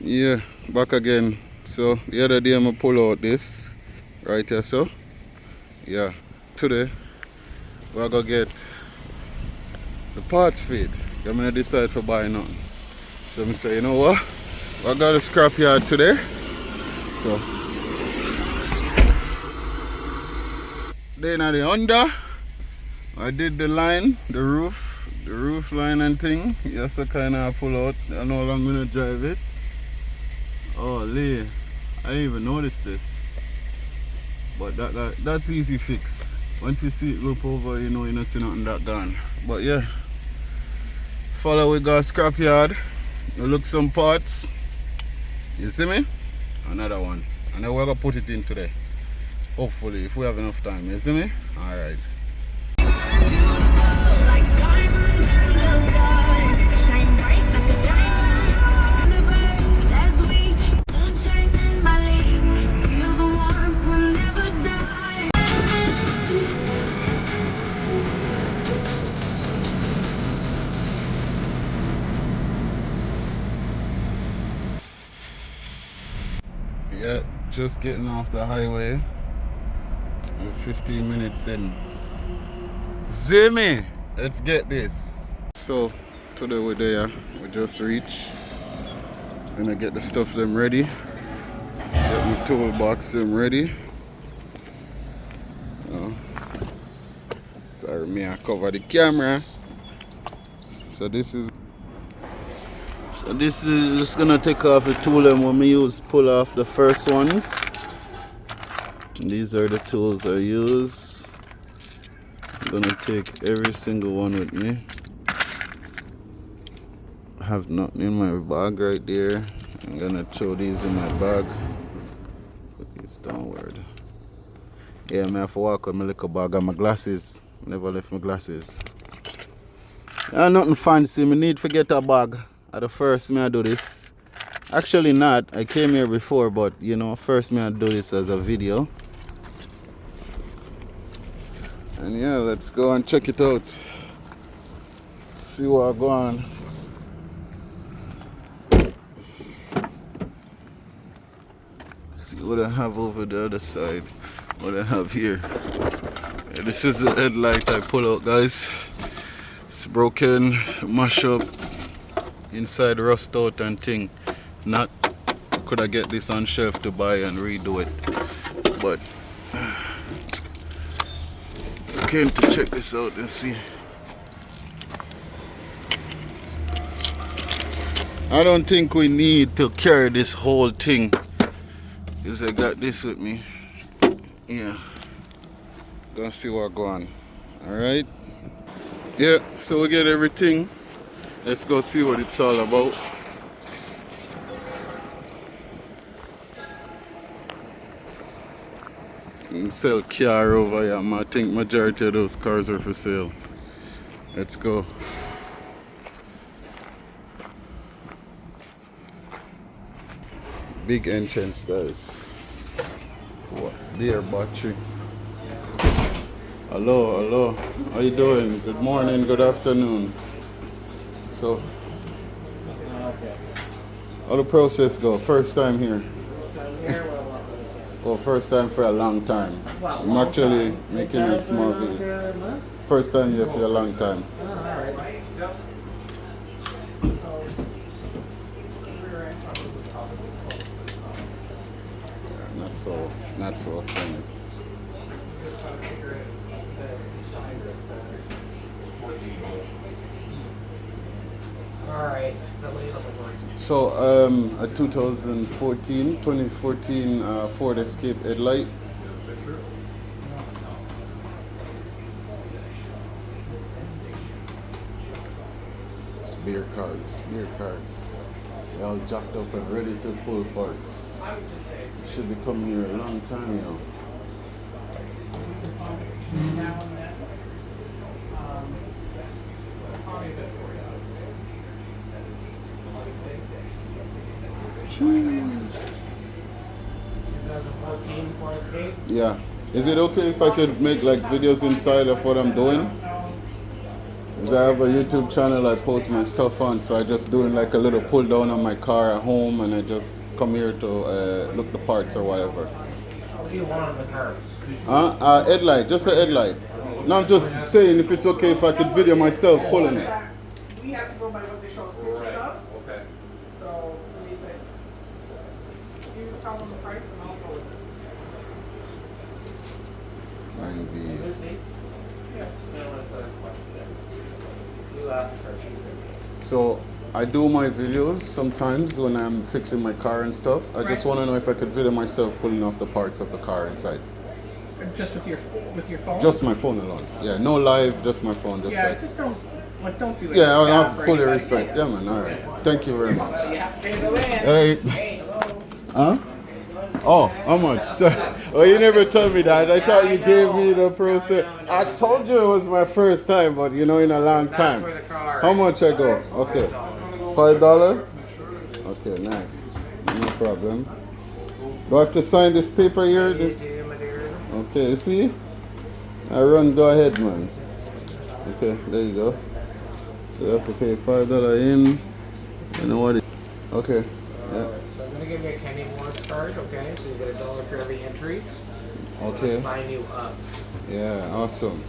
Yeah, back again. So the other day I pull out this right here, so yeah, today we're gonna get the parts fit. I'm gonna decide for buying nothing. So I say, you know what? I got a scrap yard today. So then at the under, I did the line, the roof line and thing. Yes, I kinda pull out. I know I'm gonna drive it. Oh, Lee, I didn't even notice this. But that's easy fix. Once you see it loop over, you know see nothing that gone. But yeah, follow we got scrap yard. You look some parts. You see me? Another one. And then we're gonna put it in today. Hopefully, if we have enough time. You see me? Alright. Yeah, just getting off the highway. We're 15 minutes in. Zimmy, let's get this. So today we're there. We just reached. Gonna get the stuff them ready. Get my toolbox them ready. Sorry, me I cover the camera. So this is just gonna take off the tool and when we use pull off the first ones. And these are the tools I use. I'm gonna take every single one with me. I have nothing in my bag right there. I'm gonna throw these in my bag. Put these downward. Yeah, I have to walk with my little bag and my glasses. Never left my glasses. Nothing fancy. Me need to get a bag. At the first me I do this. Actually not. I came here before, but first me I do this as a video. And yeah, let's go and check it out. See what I go on. See what I have over the other side. What I have here. Yeah, this is the headlight I pull out, guys. It's broken, mash up, inside rust out and thing. Not could I get this on shelf to buy and redo it, but I came to check this out and see. I don't think we need to carry this whole thing because I got this with me. Yeah, gonna see what go on. All right. Yeah, so we get everything. Let's go see what it's all about. And sell car over here. I think majority of those cars are for sale. Let's go. Big entrance, guys. What? Dear battery. Hello. How you doing? Good morning, good afternoon. So, how the process go? First time here? Oh, first time for a long time. I'm actually making a small video. First time here for a long time. Not so funny. Alright, so what are you looking for? So a 2014 Ford Escape headlight. It's beer cards. They're all jacked up and ready to pull parts. It should be coming here a long time now. Jeez. 2014 Ford Escape? Yeah. Is it okay if I could make like videos inside of what I'm doing? 'Cause I have a YouTube channel I post my stuff on, so I just doing like a little pull down on my car at home, and I just come here to look the parts or whatever. What do you want with her? Headlight, just a headlight. No, I'm just saying if it's okay if I could video myself pulling it. We have to go by what they show us pictures of. Okay. So, what do you think? You tell them the price and I'll go with it. Lucy? Yeah. No, let's put a question there. You asked her, she said. So I do my videos sometimes when I'm fixing my car and stuff. I just want to know if I could video myself pulling off the parts of the car inside. Just with your phone? Just my phone alone. Yeah, no live, just my phone. Just Yeah, like. just don't do like Yeah, I staff or fully anybody. respect. Yeah, man. All right. Thank you very much. You have to go in. Hey. Hey, hello. Huh? Oh, how much? Oh, you never told me that. I thought you gave me the process. I told you it was my first time, but you know, in a long That's time. where the car. How much I go? Okay. $5? Okay, nice. No problem. Do I have to sign this paper here? Please do, my dear. Okay, you see? I run, go ahead, man. Okay, there you go. So you have to pay $5 in. You know what? Okay. Yeah. So I'm gonna give you a Kenny Moore card, okay? So you get $1 for every entry. I'm gonna Okay. sign you up. Yeah, awesome.